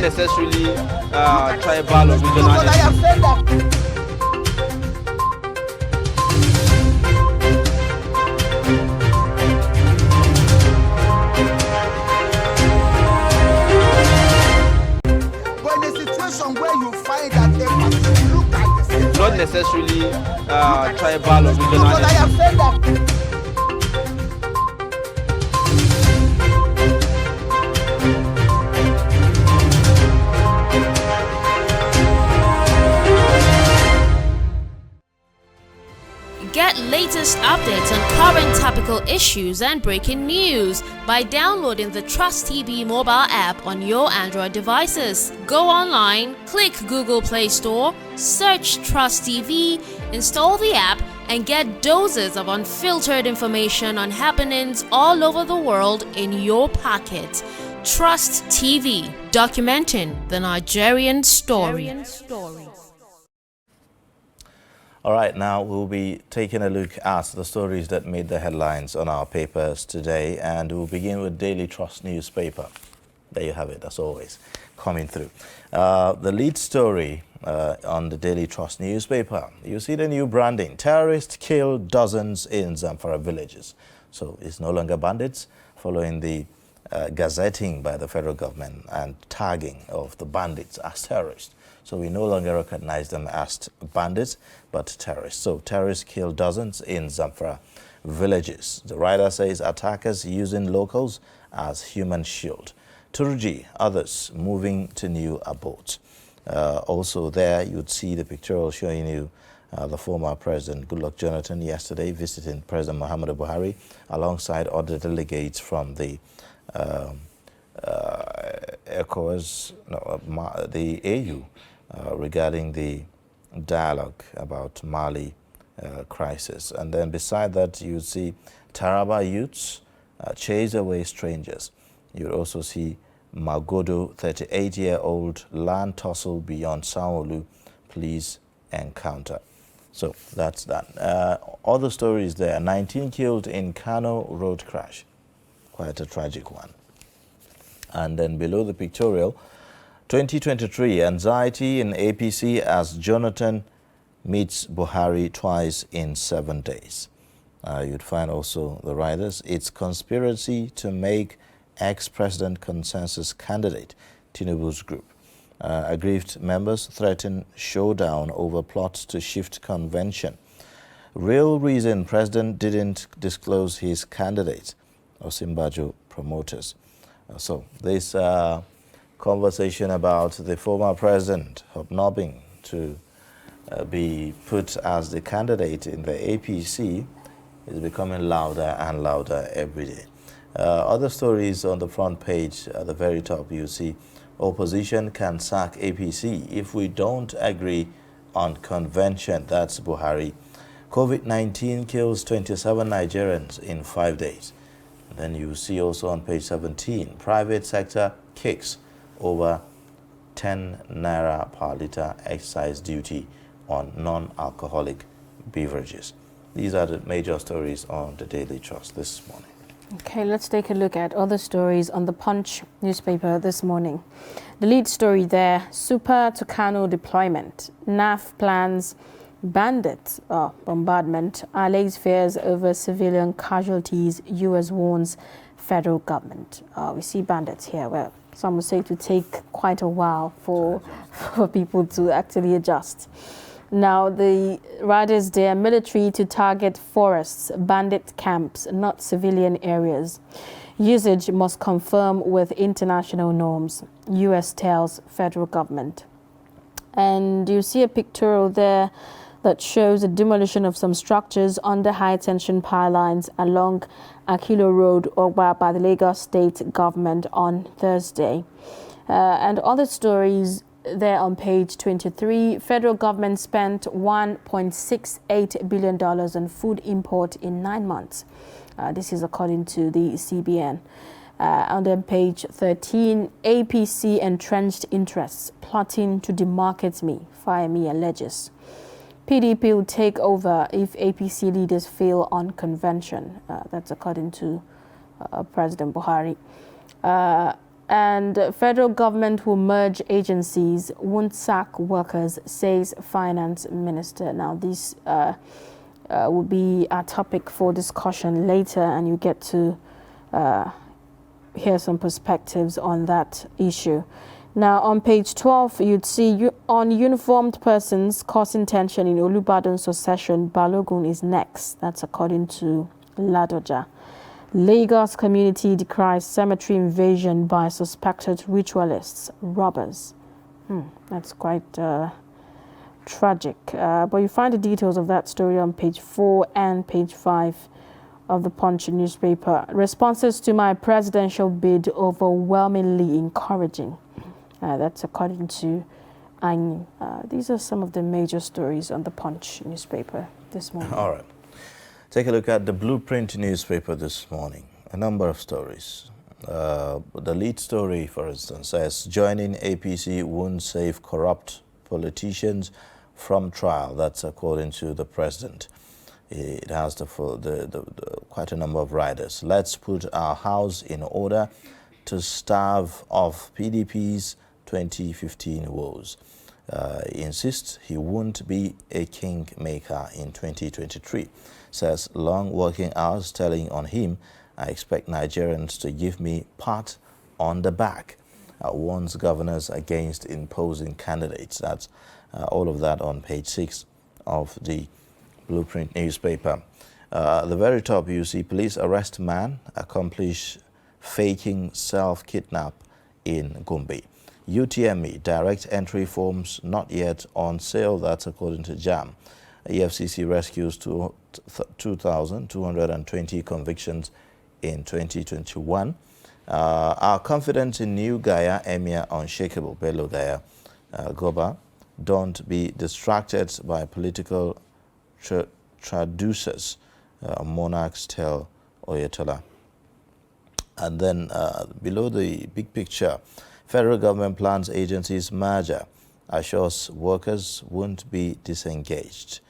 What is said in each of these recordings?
necessarily tribal or regional. I have said that. Where you find that they look at the same, not necessarily tribal or regional. I have said that. Get latest updates on current topical issues and breaking news by downloading the Trust TV mobile app on your Android devices. Go online, click Google Play Store, search Trust TV, install the app, and get doses of unfiltered information on happenings all over the world in your pocket. Trust TV, documenting the Nigerian story. All right, now we'll be taking a look at the stories that made the headlines on our papers today, and we'll begin with Daily Trust newspaper. There you have it, as always, coming through. The lead story on the Daily Trust newspaper, you see the new branding. Terrorists kill dozens in Zamfara villages. So it's no longer bandits, following the gazetting by the federal government and tagging of the bandits as terrorists. So we no longer recognize them as bandits, but terrorists. So terrorists kill dozens in Zamfara villages. The writer says attackers using locals as human shield. Turji, others moving to new abodes. Also there, you'd see the pictorial showing you the former President Goodluck Jonathan yesterday visiting President Muhammadu Buhari alongside other delegates from the ECOWAS, the AU, regarding the dialogue about Mali crisis. And then beside that, you see Taraba youths chase away strangers. You also see Magodo, 38-year-old land tussle beyond Sanwo-Olu, police encounter. So that's that. Other stories there, 19 killed in Kano road crash. Quite a tragic one. And then below the pictorial, 2023, anxiety in APC as Jonathan meets Buhari twice in 7 days. You'd find also the writers, it's conspiracy to make ex-president consensus candidate, Tinubu's group. Aggrieved members threaten showdown over plots to shift convention. Real reason president didn't disclose his candidate, Osinbajo promoters. So this conversation about the former president hobnobbing to be put as the candidate in the APC is becoming louder and louder every day. Other stories on the front page at the very top, you see opposition can sack APC if we don't agree on convention. That's Buhari. COVID-19 kills 27 Nigerians in 5 days. And then you see also on page 17, private sector kicks over 10 naira per litre excise duty on non-alcoholic beverages. These are the major stories on the Daily Trust this morning. Okay, let's take a look at other stories on the Punch newspaper this morning. The lead story there, Super Tucano deployment. NAF plans bandit bombardment, allays fears over civilian casualties, US warns federal government. We see bandits here. Well, some would say to take quite a while for people to actually adjust. Now, the riders there, military to target forests, bandit camps, not civilian areas. Usage must conform with international norms, US tells federal government. And you see a pictorial there that shows the demolition of some structures under high-tension pylons along Akilo Road, Ogba, by the Lagos State government on Thursday. And other stories there on page 23, federal government spent $1.68 billion on food import in 9 months. This is according to the CBN. On then page 13, APC entrenched interests plotting to demarket me, fire me alleges. PDP will take over if APC leaders fail on convention. That's according to President Buhari. And federal government will merge agencies, won't sack workers, says finance minister. Now, this will be a topic for discussion later, and you get to hear some perspectives on that issue. Now, on page 12, you'd see on uniformed persons causing tension in Olubadan succession, Balogun is next. That's according to Ladoja. Lagos community decries cemetery invasion by suspected ritualists, robbers. That's quite tragic. But you find the details of that story on page 4 and page 5 of the Punch newspaper. Responses to my presidential bid overwhelmingly encouraging. That's according to Anyi. These are some of the major stories on the Punch newspaper this morning. All right. Take a look at the Blueprint newspaper this morning. A number of stories. The lead story, for instance, says, joining APC won't save corrupt politicians from trial. That's according to the president. It has quite a number of riders. Let's put our house in order to stave off PDP's 2015 woes. He insists he won't be a kingmaker in 2023. Says long working hours telling on him, I expect Nigerians to give me pat on the back. Warns governors against imposing candidates. That's all of that on page 6 of the Blueprint newspaper. At the very top, you see police arrest man, accomplish faking self-kidnap in Gombe. UTME, direct entry forms not yet on sale. That's according to JAM. EFCC rescues 2,220 convictions in 2021. Our confidence in new Gaya Emir unshakable. Bello Gaya Goba. Don't be distracted by political traducers. Monarchs tell Oyetola. And then below the big picture, federal government plans agencies merger, assures workers won't be disengaged.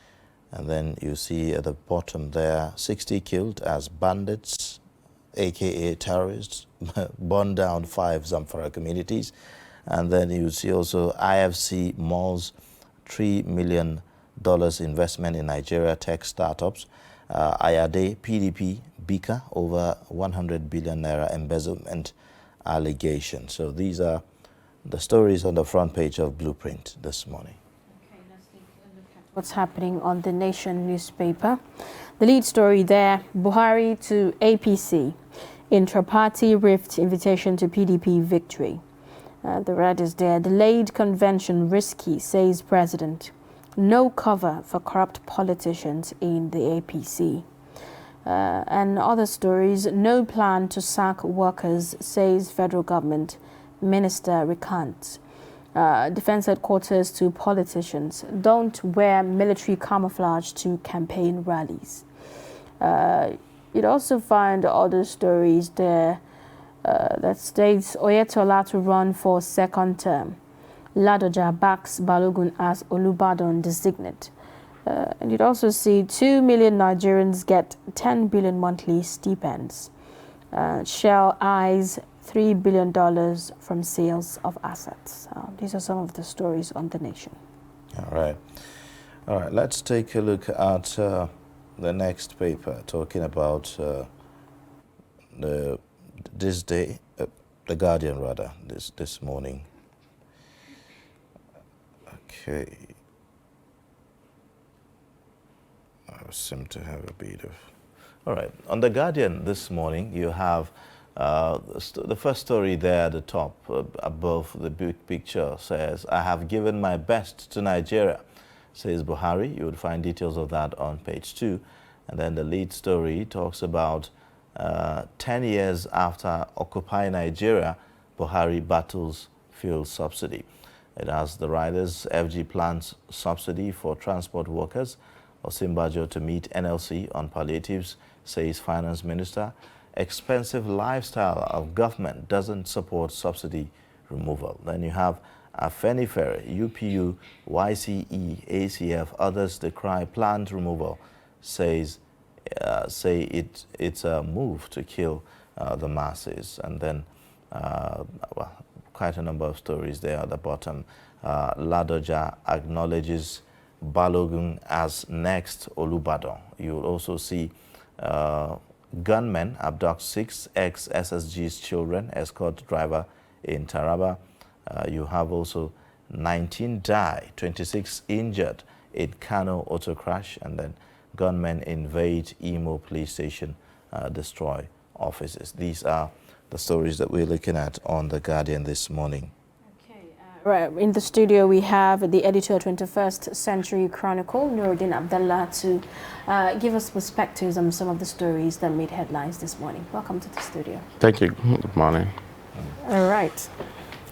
And then you see at the bottom there, 60 killed as bandits, aka terrorists, burned down 5 Zamfara communities. And then you see also IFC Malls, $3 million investment in Nigeria tech startups. Ayade, PDP, Bika, over 100 billion naira embezzlement allegation. So these are the stories on the front page of Blueprint this morning. Okay, let's take a look at what's happening on the Nation newspaper. The lead story there, Buhari to APC, intra-party rift invitation to PDP victory. The red is there. Delayed convention risky, says president. No cover for corrupt politicians in the APC. And other stories, no plan to sack workers, says federal government. Minister recants. Defense headquarters to politicians. Don't wear military camouflage to campaign rallies. You'd also find other stories there that states Oyetola to run for second term. Ladoja backs Balogun as Olubadan designate. And you'd also see 2 million Nigerians get 10 billion monthly stipends. Shell eyes $3 billion from sales of assets. These are some of the stories on The Nation. All right. Let's take a look at the next paper, talking about this day, The Guardian rather, this morning. Okay. I seem to have a bit of... All right. On The Guardian this morning, you have the first story there at the top, above the big picture, says, I have given my best to Nigeria, says Buhari. You would find details of that on page 2. And then the lead story talks about 10 years after Occupy Nigeria, Buhari battles fuel subsidy. It has the riders, FG plans subsidy for transport workers, Osinbajo to meet NLC on palliatives, says finance minister. Expensive lifestyle of government doesn't support subsidy removal. Then you have Afenifere, UPU, YCE, ACF, others decry planned removal, say it's a move to kill the masses. And then Well, quite a number of stories there at the bottom. Ladoja acknowledges Balogun as next Olubadan. You'll also see gunmen abduct 6 ex-SSG's children, escort driver in Taraba. You have also 19 die, 26 injured in Kano auto crash, and then gunmen invade Imo police station, destroy offices. These are the stories that we're looking at on The Guardian this morning. Right, in the studio we have the editor of 21st Century Chronicle, Nuruddin Abdallah, to give us perspectives on some of the stories that made headlines this morning. Welcome to the studio. Thank you. Good morning. All right.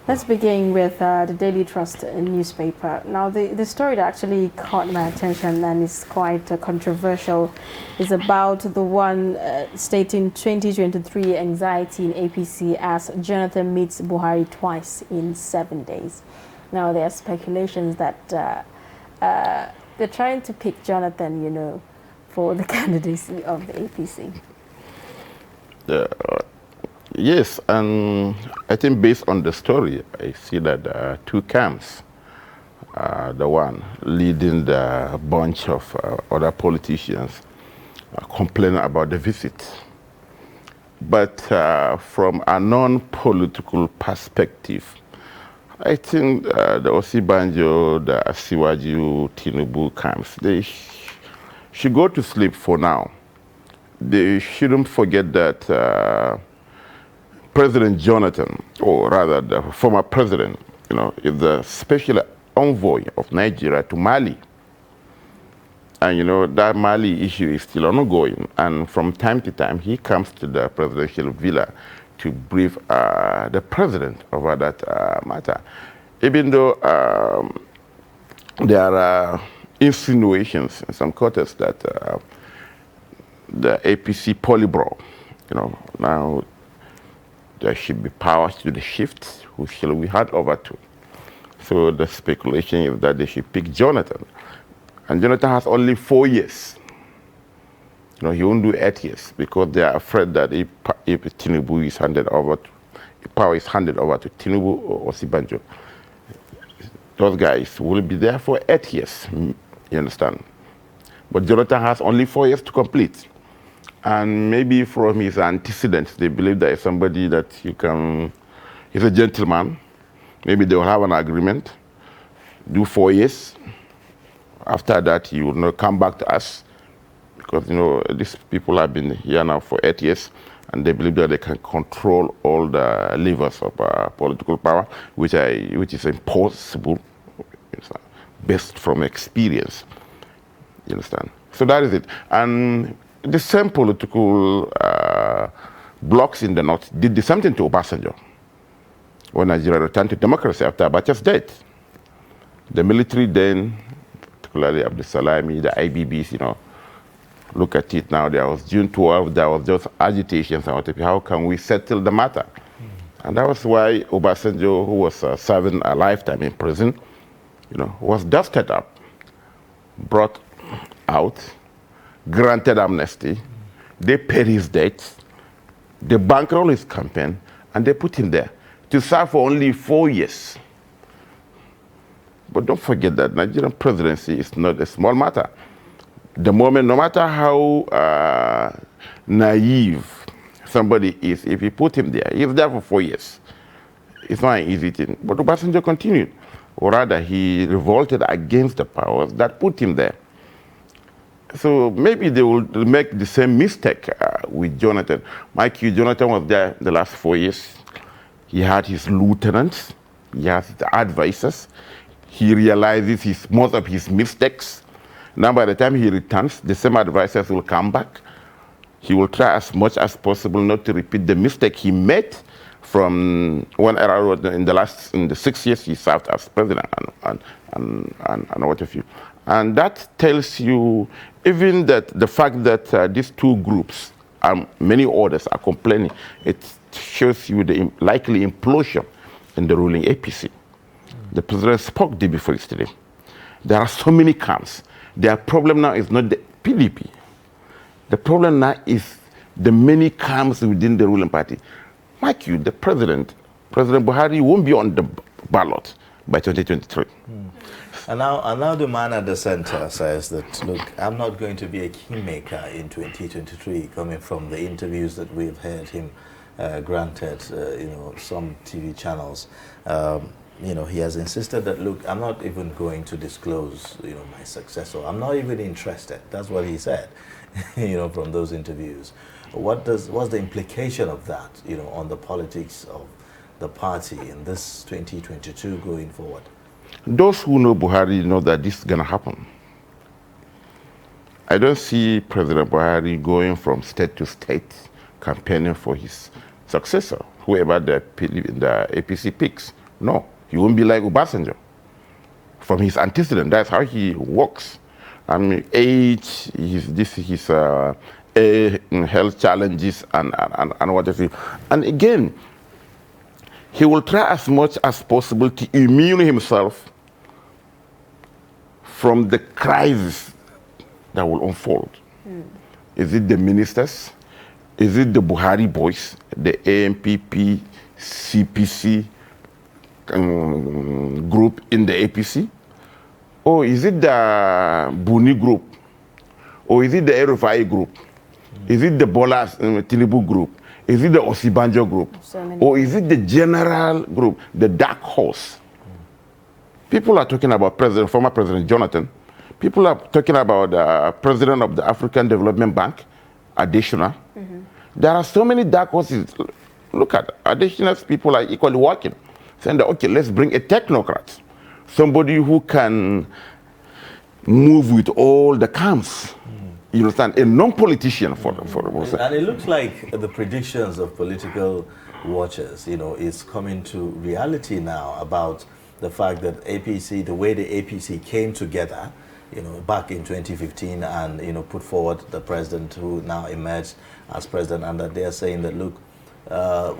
Let's begin with the Daily Trust newspaper. Now, the story that actually caught my attention and is quite controversial is about the one stating 2023 anxiety in APC as Jonathan meets Buhari twice in 7 days. Now, there are speculations that they're trying to pick Jonathan, you know, for the candidacy of the APC. Yes, and I think based on the story, I see that there are two camps. The one leading the bunch of other politicians complaining about the visit. But from a non-political perspective, I think the Osibanjo, the Asiwaju, Tinubu camps, they should go to sleep for now. They shouldn't forget that President Jonathan, or rather the former president, you know, is the special envoy of Nigeria to Mali. And, you know, that Mali issue is still ongoing. And from time to time, he comes to the presidential villa to brief the president over that matter. Even though there are insinuations in some quarters that the APC polybro, you know, now there should be powers to the shift, who shall we hand over to. So the speculation is that they should pick Jonathan. And Jonathan has only 4 years. You know, he won't do 8 years because they are afraid that if Tinubu is handed over to, if power is handed over to Tinubu or Osibanjo, those guys will be there for 8 years, you understand? But Jonathan has only 4 years to complete. And maybe from his antecedents, they believe that is somebody that you can, he's a gentleman. Maybe they will have an agreement, do 4 years. After that, he will not come back to us. Because, you know, these people have been here now for 8 years, and they believe that they can control all the levers of political power, which is impossible, based from experience. You understand? So that is it. And the same political blocs in the north did the same thing to Obasanjo when Nigeria returned to democracy after Abacha's death. The military then, particularly Abdul Salami, the IBBs, you know, look at it now. There was June 12, there was just agitations about how can we settle the matter. And that was why Obasanjo, who was serving a lifetime in prison, you know, was dusted up, brought out, granted amnesty, they paid his debts, they bankrolled his campaign, and they put him there to serve for only 4 years. But don't forget that Nigerian presidency is not a small matter. The moment, no matter how naive somebody is, if you put him there, he's there for 4 years. It's not an easy thing. But Obasanjo continued, or rather, he revolted against the powers that put him there. So maybe they will make the same mistake with Jonathan. Mike, Jonathan was there the last 4 years. He had his lieutenants, he has his advisors. He realizes most of his mistakes. Now by the time he returns, the same advisors will come back. He will try as much as possible not to repeat the mistake he made from one era in the 6 years he served as president and what have you. And that tells you even that the fact that these two groups and many others are complaining, it shows you the likely implosion in the ruling APC. The president spoke day before yesterday. There are so many camps. Their problem now is not the PDP. The problem now is the many camps within the ruling party. Mark you, the President Buhari won't be on the ballot by 2023. And now the man at the center says that, look, I'm not going to be a kingmaker in 2023, coming from the interviews that we've heard him granted, some TV channels. He has insisted that, look, I'm not even going to disclose, my successor. I'm not even interested. That's what he said, from those interviews. What's the implication of that, on the politics of the party in this 2022 going forward? Those who know Buhari know that this is going to happen. I don't see President Buhari going from state to state campaigning for his successor, whoever the APC picks. No, he won't be like Obasanjo. From his antecedent, that's how he works. I mean, age, his health challenges and what have you. And again, he will try as much as possible to immune himself from the crisis that will unfold. Is it the ministers? Is it the Buhari boys, the AMPP, CPC group in the APC? Or is it the Buni group? Or is it the El-Rufai group? Is it the Bola Tinubu group? Is it the Osibanjo group? Or is it the general group, the dark horse? People are talking about former President Jonathan. People are talking about the president of the African Development Bank, Additional. There are so many dark horses. Look at Additional's people are equally working. Saying that, okay, let's bring a technocrat. Somebody who can move with all the camps. You understand? A non-politician for And it looks like the predictions of political watchers, is coming to reality now about the fact that APC, the way the APC came together, back in 2015 and, put forward the president who now emerged as president, and that they are saying that, look,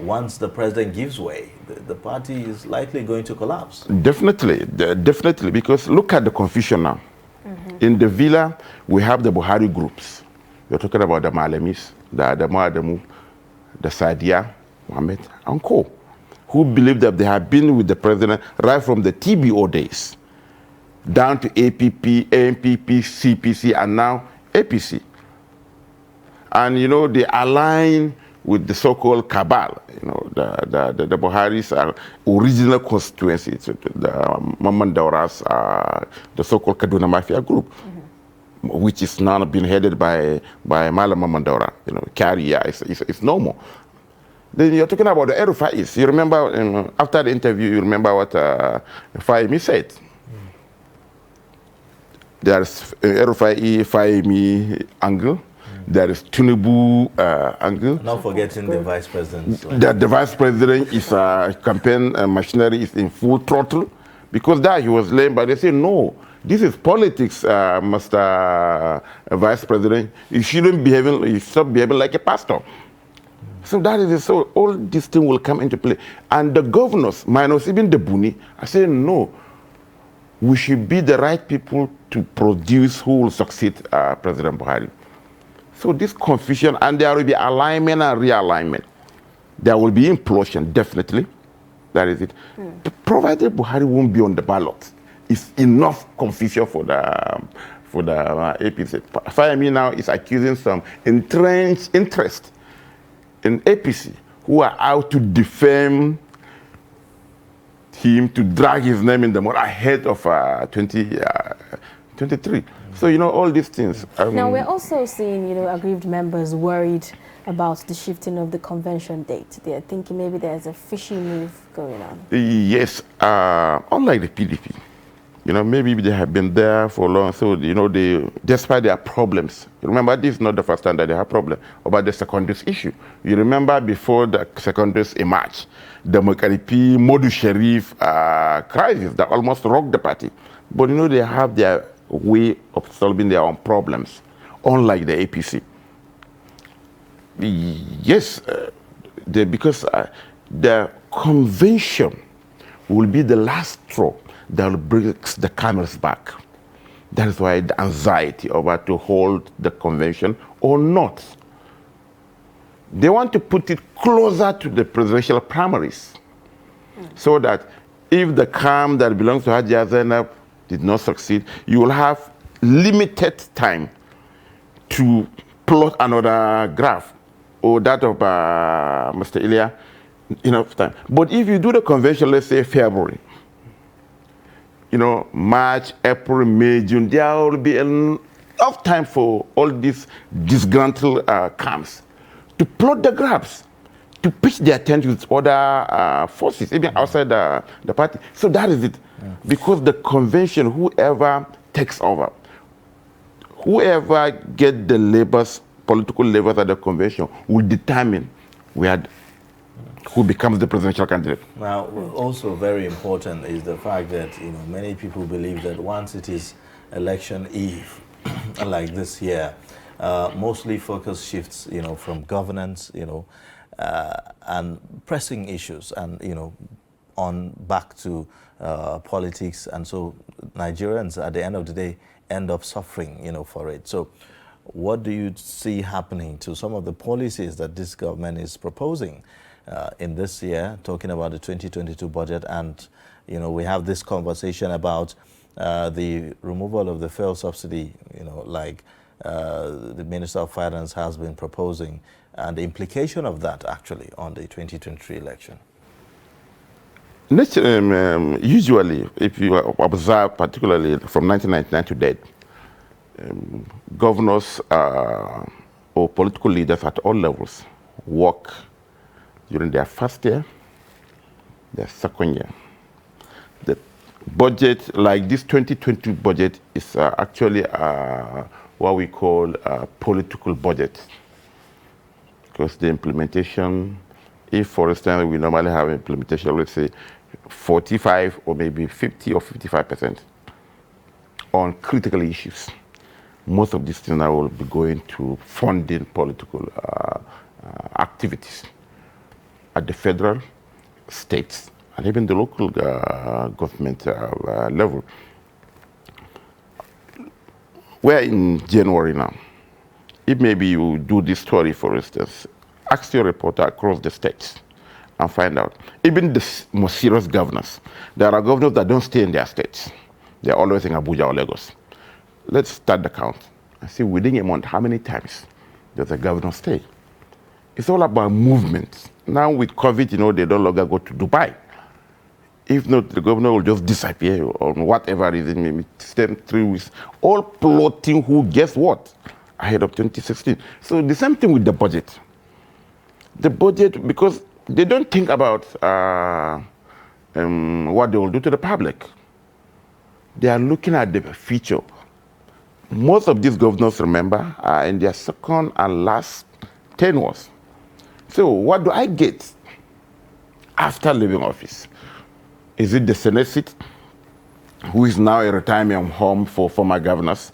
once the president gives way, the party is likely going to collapse. Definitely, because look at the confusion now. In the villa, we have the Buhari groups. You're talking about the Malamis, the Adamu Adamu, the Sadia, Mohammed, and co, who believe that they have been with the president right from the TBO days, down to APP, AMPP, CPC, and now APC. And, they align with the so-called cabal, the Buhari's original constituency, the Mamman Daura's, the so-called Kaduna Mafia group, which is now being headed by Mala Mamman Daura. Carrier, it's normal. Then you're talking about the El-Rufais. You remember, after the interview, you remember what Fahimi said. There's El-Rufai, Fahimi angle. There is Tinubu angle. Not forgetting the vice president. The vice president is campaign machinery is in full throttle, because he was lame, but they say no. This is politics, Mr. Vice President. You shouldn't stop behaving like a pastor. So that is it. So all these things will come into play. And the governors, minus even the Buni, are saying no. We should be the right people to produce who will succeed President Buhari. So this confusion, and there will be alignment and realignment. There will be implosion, definitely. That is it. Provided Buhari won't be on the ballot, it's enough confusion for the APC. Fahimi now is accusing some entrenched interest in APC who are out to defame him, to drag his name in the mud ahead of 2023. So, all these things. Now, we're also seeing, aggrieved members worried about the shifting of the convention date. They're thinking maybe there's a fishy move going on. Yes, unlike the PDP, maybe they have been there for long. So, despite their problems, remember, this is not the first time that they have problems about the secondaries issue. You remember before the secondaries emerged, the Mokaripi, Modu Sharif crisis that almost rocked the party. But, they have their way of solving their own problems, unlike the APC. Yes, because the convention will be the last straw that will bring the camels back. That is why the anxiety over to hold the convention or not. They want to put it closer to the presidential primaries, so that if the camp that belongs to Hajia Zainab did not succeed, you will have limited time to plot another graph, or that of Mr. Ilya, enough time. But if you do the convention, let's say February, March, April, May, June, there will be enough time for all these disgruntled camps to plot the graphs, to pitch their tent with other forces, even outside the party. So that is it. Yeah. Because the convention, whoever takes over, whoever gets the political levers at the convention will determine who becomes the presidential candidate. Now, also very important is the fact that many people believe that once it is election eve, like this year, mostly focus shifts, from governance, and pressing issues, and on back to politics, and so Nigerians at the end of the day end up suffering, for it. So, what do you see happening to some of the policies that this government is proposing in this year, talking about the 2022 budget, and we have this conversation about the removal of the fuel subsidy, like the Minister of Finance has been proposing, and the implication of that actually on the 2023 election? Usually, if you observe, particularly from 1999 to date, governors or political leaders at all levels work during their first year, their second year. The budget, like this 2020 budget, is actually what we call a political budget. Because the implementation, if for instance we normally have implementation, let's say 45 or maybe 50 or 55% on critical issues, most of these things now will be going to funding political activities at the federal, states, and even the local government level. We're in January now. If maybe you do this story, for instance, ask your reporter across the states and find out. Even the most serious governors, there are governors that don't stay in their states. They're always in Abuja or Lagos. Let's start the count and see within a month how many times does a governor stay. It's all about movement. Now with COVID, they don't longer go to Dubai. If not, the governor will just disappear on whatever reason, maybe 3 weeks, all plotting who gets what ahead of 2016. So the same thing with the budget. The budget, because they don't think about what they will do to the public. They are looking at the future. Most of these governors, remember, are in their second and last tenures. So what do I get after leaving office? Is it the Senate seat, who is now a retirement home for former governors?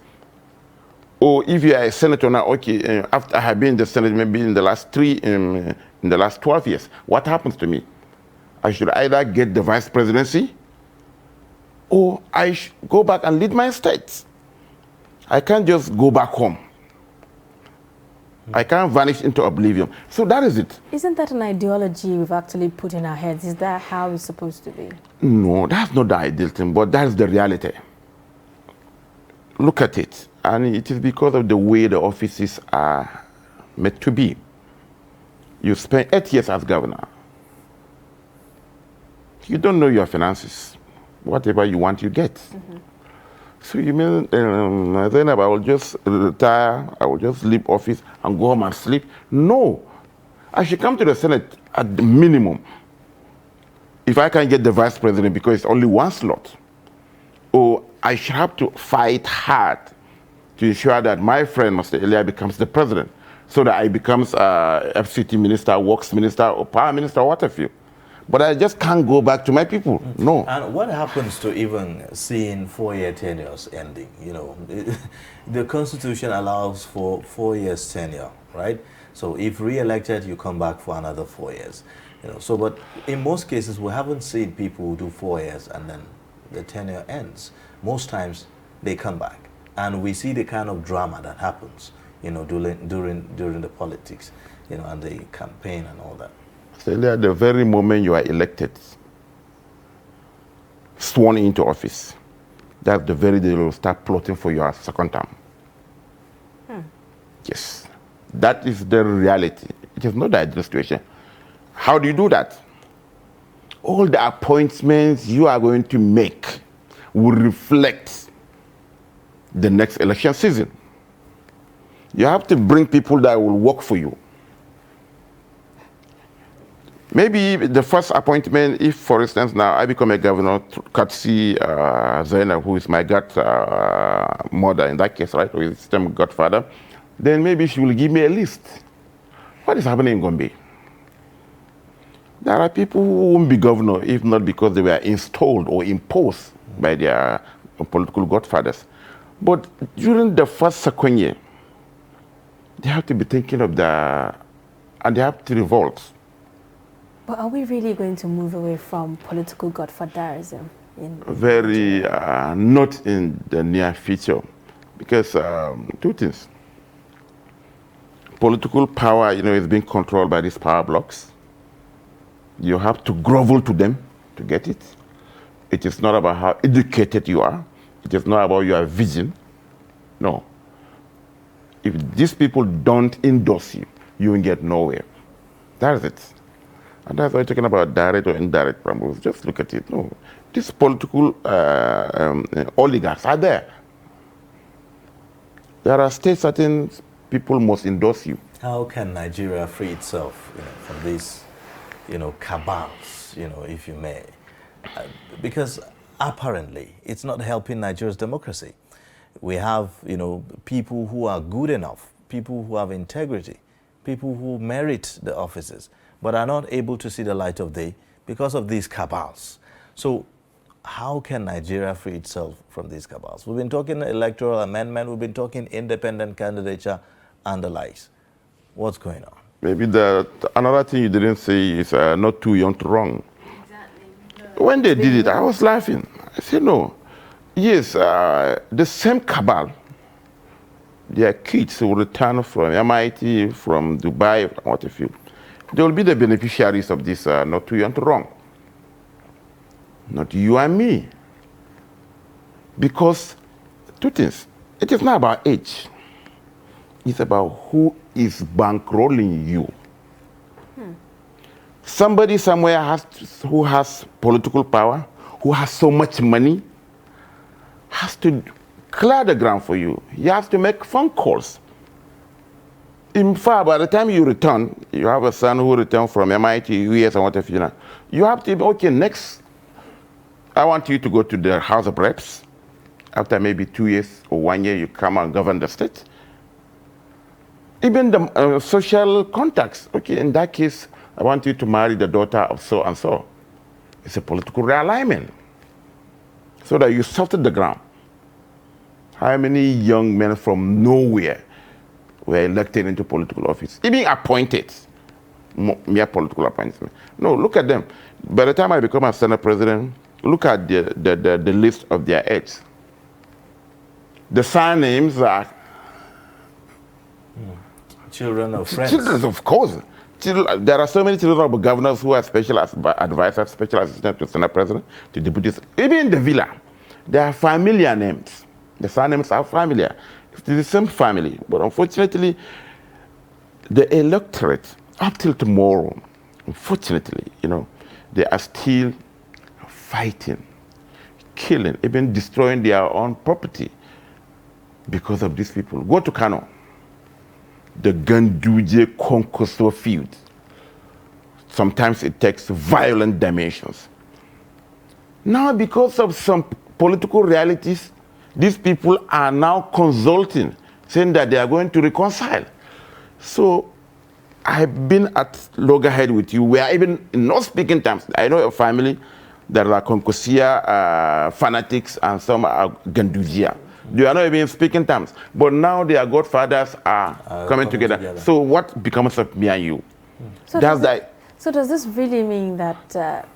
Or if you are a senator now, okay, after I have been in the Senate maybe in the last 12 years, what happens to me? I should either get the vice presidency, or I should go back and lead my state. I can't just go back home. I can't vanish into oblivion. So that is it. Isn't that an ideology we've actually put in our heads? Is that how it's supposed to be? No, that's not the ideal thing, but that's the reality. Look at it. And it is because of the way the offices are meant to be. You spend 8 years as governor. You don't know your finances. Whatever you want, you get. Mm-hmm. So you mean, then I will just retire, I will just leave office and go home and sleep? No. I should come to the Senate at the minimum. If I can get the vice president because it's only one slot, or I should have to fight hard to ensure that my friend, Mr. Elia, becomes the president, so that I becomes FCT minister, works minister, or power minister, what have you. But I just can't go back to my people. No. And what happens to even seeing 4-year tenures ending? The Constitution allows for 4 years tenure, right? So if re-elected, you come back for another 4 years. So, but in most cases, we haven't seen people who do 4 years and then the tenure ends. Most times, they come back. And we see the kind of drama that happens, during the politics, and the campaign and all that. So at the very moment you are elected, sworn into office, that's the very day you will start plotting for your second term. Yes, that is the reality. It is not the ideal situation. How do you do that? All the appointments you are going to make will reflect the next election season. You have to bring people that will work for you. Maybe the first appointment, if, for instance, now I become a governor, courtesy Zainab, who is my godmother in that case, right, or his godfather, then maybe she will give me a list. What is happening in Gombe? There are people who won't be governor if not because they were installed or imposed by their political godfathers. But during the first second year, they have to be thinking of and they have to revolt. But are we really going to move away from political godfatherism? Very, not in the near future. Because two things. Political power, is being controlled by these power blocks. You have to grovel to them to get it. It is not about how educated you are. It is not about your vision. No. If these people don't endorse you, you will get nowhere. That is it. And that's why I'm talking about direct or indirect promos. Just look at it. No. These political oligarchs are there. There are states certain people must endorse you. How can Nigeria free itself from these, cabals, if you may? Because apparently it's not helping Nigeria's democracy. We have, people who are good enough, people who have integrity, people who merit the offices, but are not able to see the light of day because of these cabals. So how can Nigeria free itself from these cabals? We've been talking electoral amendment, we've been talking independent candidature and the likes. What's going on? Maybe another thing you didn't say is not too young to wrong. Exactly. When they did it, I was laughing. I said, no. Yes, the same cabal, their kids will return from MIT, from Dubai, what have you. They will be the beneficiaries of this not too young to wrong. Not you and me. Because two things. It is not about age. It's about who is bankrolling you. Somebody somewhere who has political power, who has so much money, has to clear the ground for you. He has to make phone calls. In fact, by the time you return, you have a son who returned from MIT, US, and whatever, you have to, okay, next, I want you to go to the House of Reps. After maybe 2 years or 1 year, you come and govern the state. Even the social contacts. Okay, in that case, I want you to marry the daughter of so and so. It's a political realignment. So that you soften the ground. How many young men from nowhere were elected into political office? Even appointed. Mere political appointment. No, look at them. By the time I become a Senate president, look at the list of their aides. The surnames are children of friends. Children, of course. There are so many children of governors who are special advisors, special assistants to Senate president, to deputies. Even in the villa, they are familiar names. The surnames are familiar. It's the same family. But unfortunately, the electorate, up till tomorrow, unfortunately, they are still fighting, killing, even destroying their own property because of these people. Go to Kano. The Ganduje Konkoso field. Sometimes it takes violent dimensions. Now, because of some political realities, these people are now consulting, saying that they are going to reconcile. So I've been at loggerhead with you. We are even not speaking terms. I know a family that are Konkosia fanatics and some are Gandujia. They are not even speaking terms. But now their godfathers are coming together. So what becomes of me and you? So does this really mean that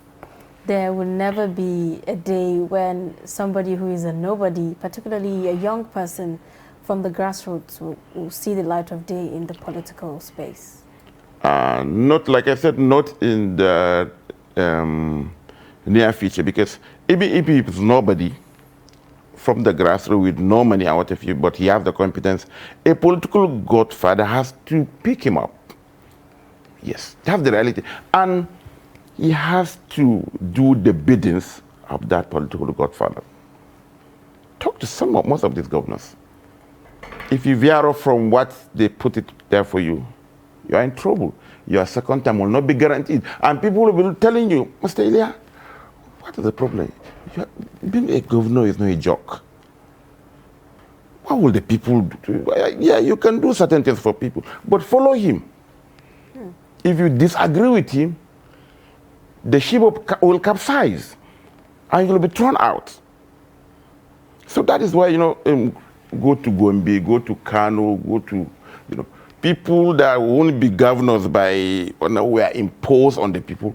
there will never be a day when somebody who is a nobody, particularly a young person, from the grassroots will see the light of day in the political space? Not, like I said, not in the near future, because even if it's nobody from the grassroots with no money out of you, but he has the competence, a political godfather has to pick him up. Yes, that's the reality. And he has to do the biddings of that political godfather. Talk to most of these governors. If you veer off from what they put it there for you, you are in trouble. Your second term will not be guaranteed. And people will be telling you, Mr. Ilia, what is the problem? Being a governor is not a joke. What will the people do? Yeah, you can do certain things for people, but follow him. If you disagree with him, the ship will capsize and you'll be thrown out. So that is why, go to Gombe, go to Kano, go to, people that won't be governors were imposed on the people.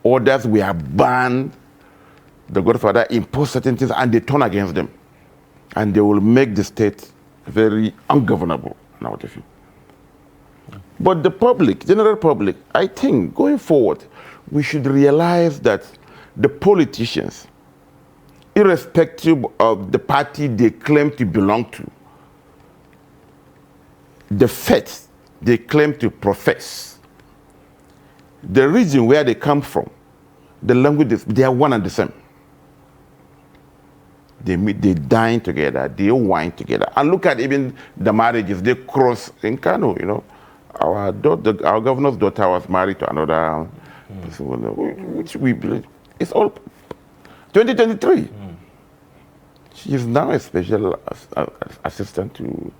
Others were banned. The Godfather imposed certain things and they turn against them. And they will make the state very ungovernable. But the public, general public, I think going forward, we should realize that the politicians, irrespective of the party they claim to belong to, the faith they claim to profess, the region where they come from, the languages, they are one and the same. They meet, they dine together, they wine together. And look at even the marriages, they cross in Kano, Our governor's daughter was married to another person, which we believe. It's all 2023. She is now a special assistant to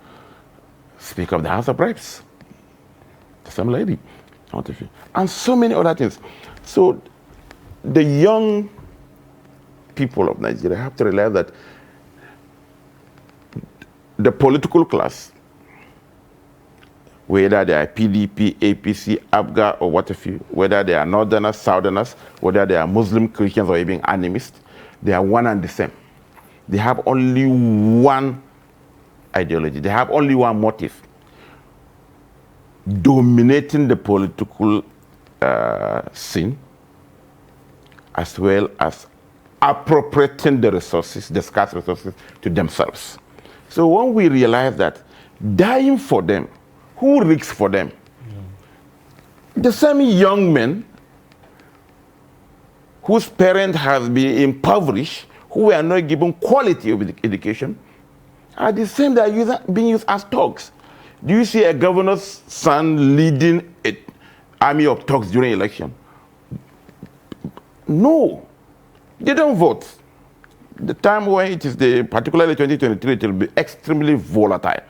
Speaker of the House of Reps. The same lady. And so many other things. So the young people of Nigeria have to realize that the political class, whether they are PDP, APC, ABGA, or what have you, whether they are Northerners, Southerners, whether they are Muslim, Christians, or even animists, they are one and the same. They have only one ideology. They have only one motive: dominating the political scene, as well as appropriating the resources, the scarce resources, to themselves. So when we realize that, dying for them, who risks for them? The same young men whose parents have been impoverished, who are not given quality of education, are the same that are being used as thugs. Do you see a governor's son leading an army of thugs during election? No. They don't vote. The time when it is particularly 2023, it will be extremely volatile.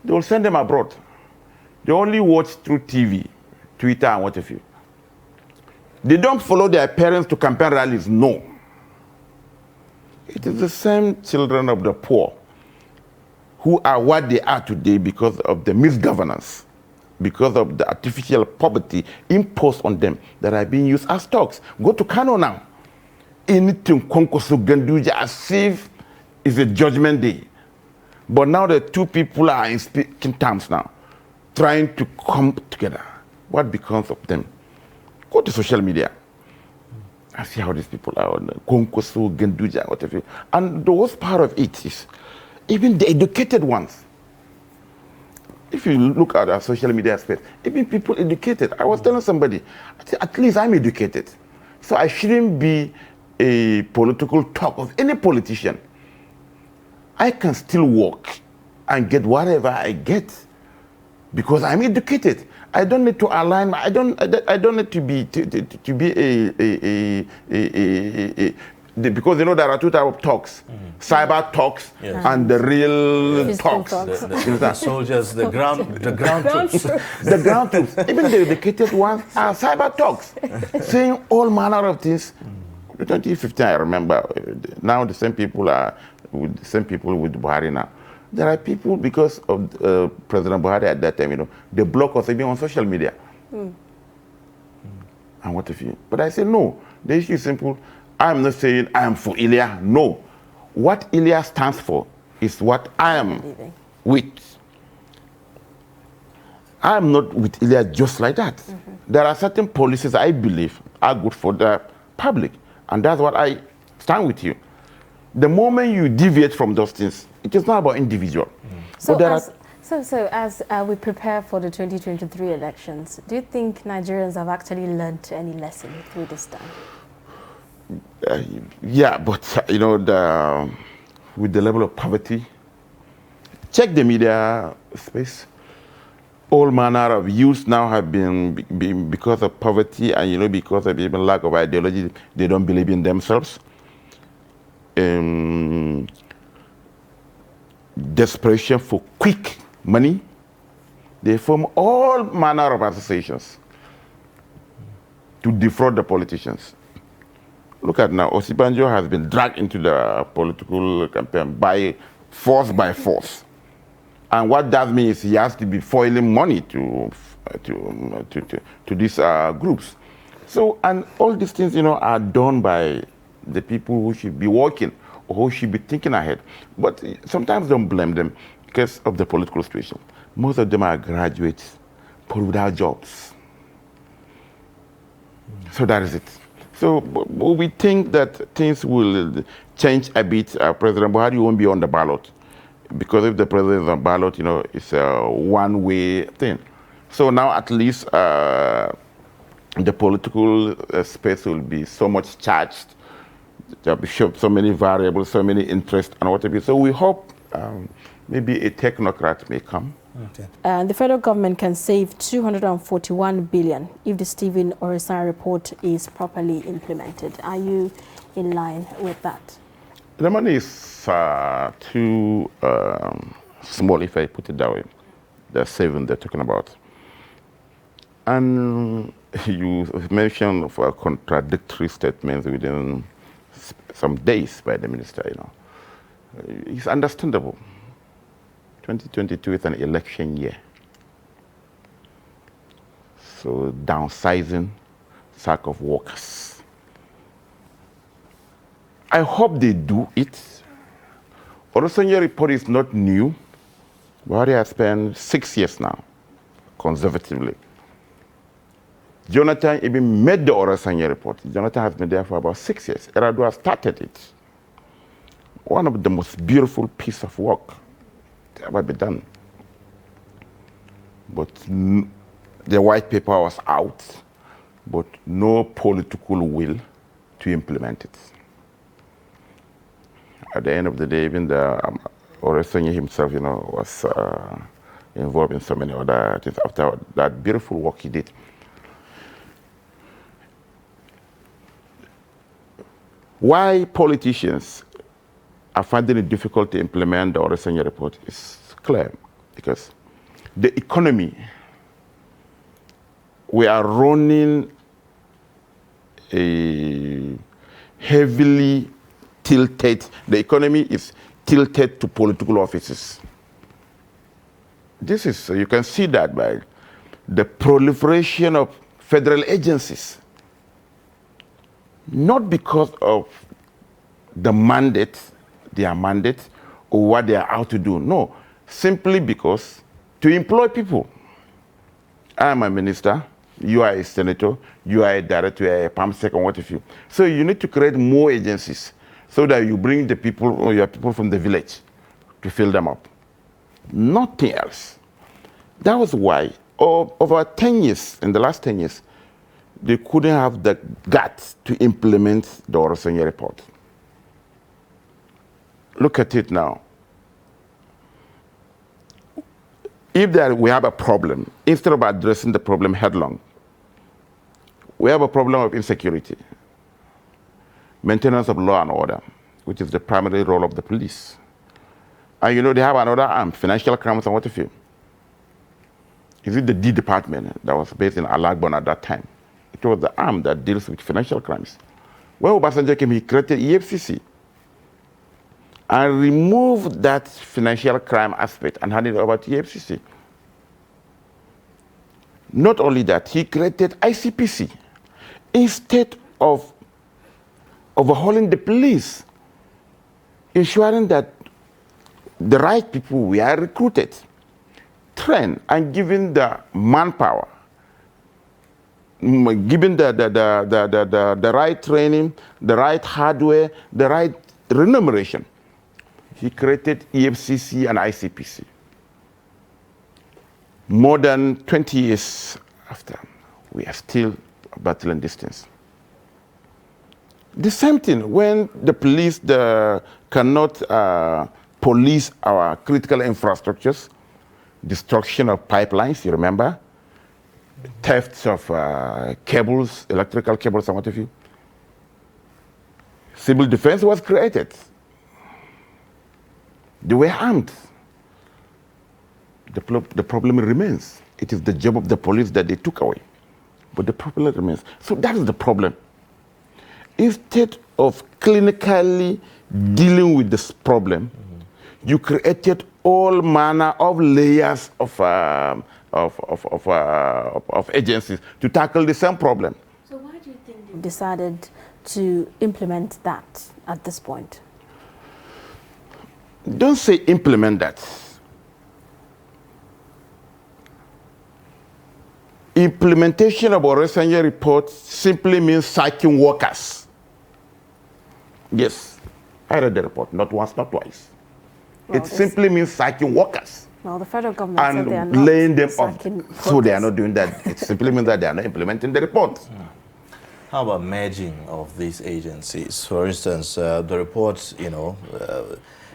They will send them abroad. They only watch through TV, Twitter, and what have you. They don't follow their parents to campaign rallies, no. It is the same children of the poor who are what they are today because of the misgovernance, because of the artificial poverty imposed on them, that are being used as thugs. Go to Kano now. Anything Konkoso Ganduja, as if it's a judgment day. But now the two people are in speaking terms now, trying to come together. What becomes of them? Go to social media and see how these people are on Konkoso, Ganduja, whatever. And the worst part of it is, even the educated ones, if you look at our social media space, even people educated. I was telling somebody, at least I'm educated. So I shouldn't be a political talk of any politician. I can still work and get whatever I get because I'm educated. I don't need to align. I don't need to be because there are two types of talks: cyber talks and the real talks. The soldiers, the ground troops. The ground troops. Even the educated ones are cyber talks, saying all manner of things. 2015, I remember. Now the same people are with Buhari now. There are people, because of President Buhari at that time, they block us even on social media. And what if you? But I say no. The issue is simple. I'm not saying I am for Ilia. No. What Ilia stands for is what I am I'm not with Iliad just like that. There are certain policies I believe are good for the public, and that's what I stand with you. The moment you deviate from those things, it is not about individual. So But as we prepare for the 2023 elections, do you think Nigerians have actually learned any lesson through this time? yeah, but with the level of poverty, check the media space. All manner of youth now have been because of poverty and because of even lack of ideology, they don't believe in themselves. Desperation for quick money, they form all manner of associations to defraud the politicians. Look at now, Osibanjo has been dragged into the political campaign by force. And what that means is he has to be foiling money to these groups. So, and all these things, are done by the people who should be working or who should be thinking ahead. But sometimes don't blame them because of the political situation. Most of them are graduates, but without jobs. So that is it. So we think that things will change a bit. President Buhari won't be on the ballot. Because if the president is on ballot, it's a one-way thing. So now at least the political space will be so much charged. There will be so many variables, so many interests, and whatever. So we hope maybe a technocrat may come. Okay. The federal government can save 241 billion if the Stephen Oresanya report is properly implemented. Are you in line with that? The money is too small, if I put it that way. The saving they're talking about. And you mentioned contradictory statements within some days by the minister, It's understandable. 2022 is an election year. So downsizing, sack of workers. I hope they do it. Oresanya report is not new. Buhari has spent 6 years now, conservatively. Jonathan even made the Oresanya report. Jonathan has been there for about 6 years. Eradu started it. One of the most beautiful piece of work that ever been done. But the white paper was out, but no political will to implement it. At the end of the day, even the Oresanya himself, was involved in so many other things after that beautiful work he did. Why politicians are finding it difficult to implement the Oresanya report is clear, because the economy, we are running a heavily tilted, the economy is tilted to political offices. This is, you can see that by the proliferation of federal agencies. Not because of the mandate, their mandate, or what they are out to do. No, simply because to employ people. I am a minister, you are a senator, you are a director, you are a PAMSEC, and what have you. So you need to create more agencies so that you bring the people, or your people from the village to fill them up. Nothing else. That was why, over 10 years, in the last 10 years, they couldn't have the guts to implement the Oresanya report. Look at it now. If we have a problem, instead of addressing the problem headlong, we have a problem of insecurity, maintenance of law and order, which is the primary role of the police. And they have another arm, financial crimes and what have you. Is it the D department that was based in Alagbon at that time? It was the arm that deals with financial crimes. When Obasanjo came, he created EFCC and removed that financial crime aspect and handed it over to EFCC. Not only that, he created ICPC instead of overhauling the police, ensuring that the right people were recruited, trained, and given the manpower, given the right training, the right hardware, the right remuneration, he created EFCC and ICPC. More than 20 years after, we are still battling distance. The same thing when the police cannot police our critical infrastructures, destruction of pipelines, you remember? Thefts of cables, electrical cables, and what have you. Civil defense was created. They were armed. The problem remains. It is the job of the police that they took away. But the problem remains. So that is the problem. Instead of clinically dealing with this problem, you created all manner of layers of agencies to tackle the same problem. So why do you think you decided to implement that at this point? Don't say implement that. Implementation of Oresanya report simply means sacking workers. Yes, I read the report, not once, not twice. Well, it simply means sacking workers. Well, the federal government and said they are not laying them off. sacking So they are workers. not doing that. It simply means that they are not implementing the report. How about merging of these agencies? For instance, the report,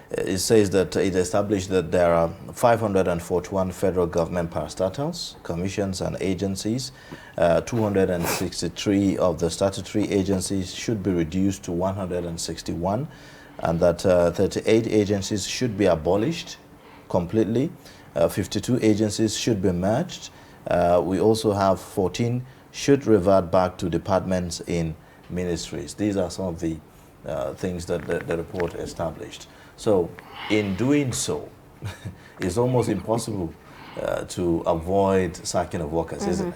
it says that it established that there are 541 federal government parastatals, commissions and agencies. 263 of the statutory agencies should be reduced to 161, and that 38 agencies should be abolished completely. 52 agencies should be merged. We also have 14 should revert back to departments in ministries. These are some of the things that the report established. So in doing so, it's almost impossible to avoid sacking of workers, isn't it?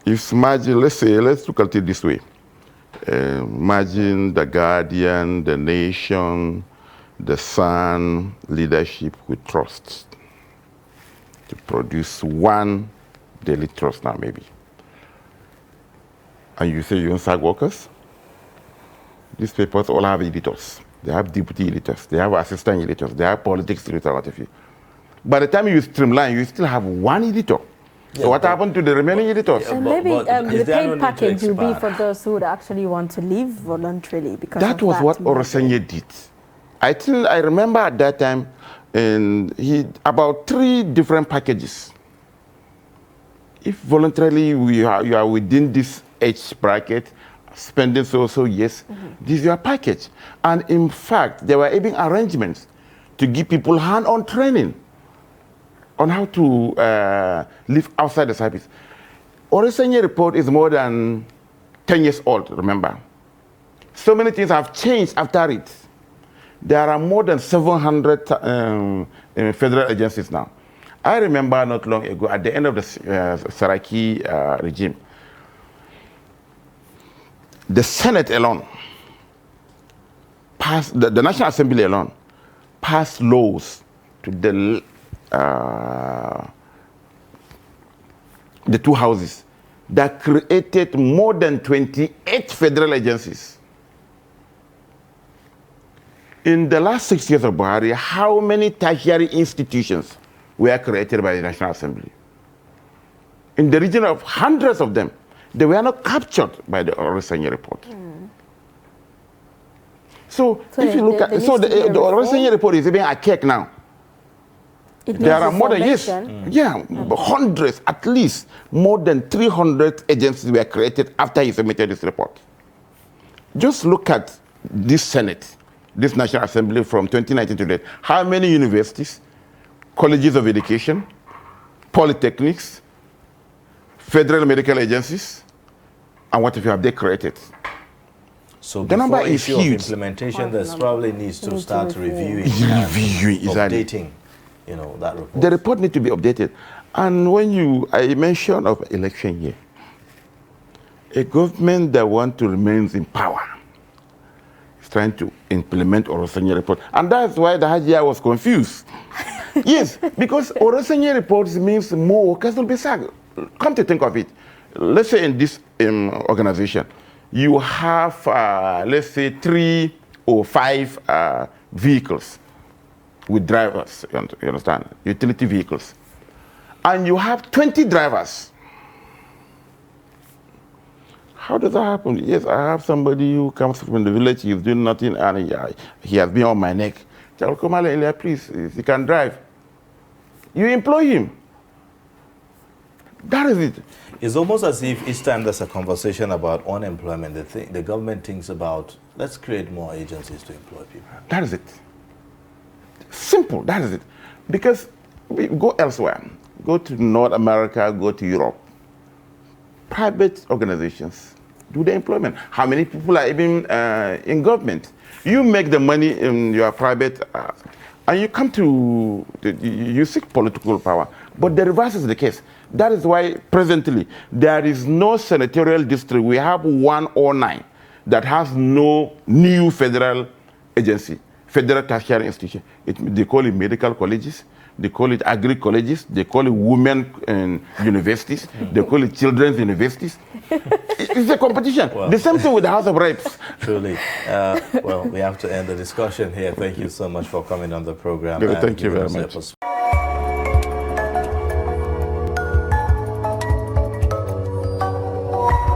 If imagine, let's look at it this way. Imagine the Guardian, the Nation, the Sun leadership with trust to produce one daily trust now maybe. And you say you don't sack workers? These papers all have editors. They have deputy editors. They have assistant editors. They have politics editors, what have you. By the time you streamline, you still have one editor. Yeah, so what happened to the remaining editors? Yeah, And but maybe is the there no paid need to package will be expand? for those who would actually want to leave voluntarily because That of was that what merger. Oresanya did. I remember at that time, and he about 3 different packages. If voluntarily you are within this age bracket, spending so yes, this is your package. And in fact, there were even arrangements to give people hand-on training on how to live outside the service. Oresanya report is more than 10 years old, remember. So many things have changed after it. There are more than 700 federal agencies now. I remember not long ago, at the end of the Saraki regime, the Senate alone passed, the National Assembly alone passed laws to the 2 houses that created more than 28 federal agencies. In the last 6 years of Buhari, how many tertiary institutions were created by the National Assembly? In the region of hundreds of them. They were not captured by the Oresanya report. So if you look at, so the Oresanya report is even a cake now. There are more than, yes, yeah, hundreds, at least more than 300 agencies were created after he submitted this report. Just look at this Senate, this National Assembly from 2019 to date. How many universities, colleges of education, polytechnics, federal medical agencies, and what have they created? So the number is issue of huge. implementation, there's probably needs to start reviewing, Exactly. updating, that report. The report needs to be updated. And when I mentioned of election year, a government that wants to remain in power trying to implement Orosenye report. And that's why the Hajia was confused. Yes, because Orosenye reports means more workers will be sacked. Come to think of it, let's say in this organization, you have, let's say, 3 or 5 vehicles with drivers, you understand, utility vehicles. And you have 20 drivers. How does that happen? Yes, I have somebody who comes from the village, he's doing nothing, and he has been on my neck. Tell Komala Elia, please, he can drive. You employ him. That is it. It's almost as if each time there's a conversation about unemployment, the government thinks about, let's create more agencies to employ people. That is it. Simple, that is it. Because we go elsewhere. Go to North America, go to Europe. Private organizations do the employment. How many people are even in government? You make the money in your private, and you come to, you seek political power. But the reverse is the case. That is why presently there is no senatorial district. We have 109 that has no new federal agency, federal tertiary institution. They call it medical colleges. They call it agri colleges. They call it women universities. They call it children's universities. It's a competition. Well, the same thing with the House of Reps. Truly. Well, we have to end the discussion here. Thank you so much for coming on the program. Thank you very much.